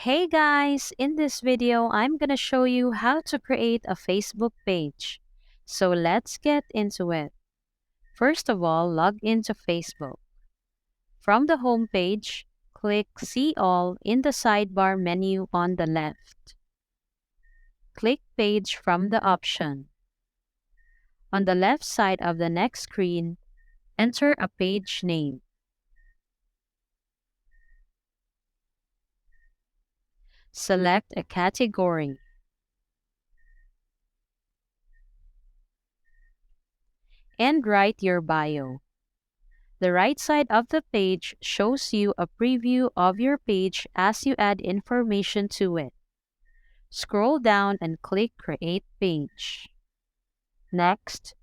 Hey guys, in this video, I'm gonna show you how to create a Facebook page. So let's get into it. First of all, log into Facebook. From the home page, click See All in the sidebar menu on the left. Click Page from the option. On the left side of the next screen, enter a page name. Select a category. And write your bio. The right side of the page shows you a preview of your page as you add information to it. Scroll down and click Create Page. Next,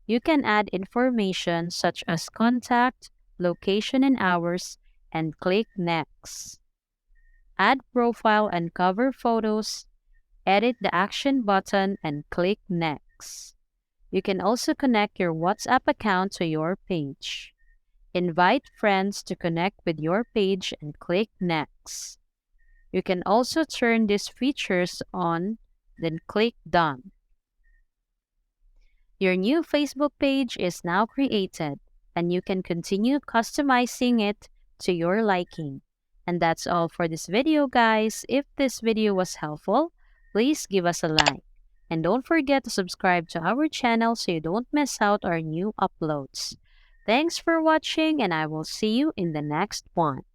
you can add information such as contact, location and hours, and click Next. Add profile and cover photos, edit the action button, and click Next. You can also connect your WhatsApp account to your page. Invite friends to connect with your page and click Next. You can also turn these features on, then click Done. Your new Facebook page is now created, and you can continue customizing it to your liking. And that's all for this video, guys. If this video was helpful, please give us a like. And don't forget to subscribe to our channel so you don't miss out our new uploads. Thanks for watching, and I will see you in the next one.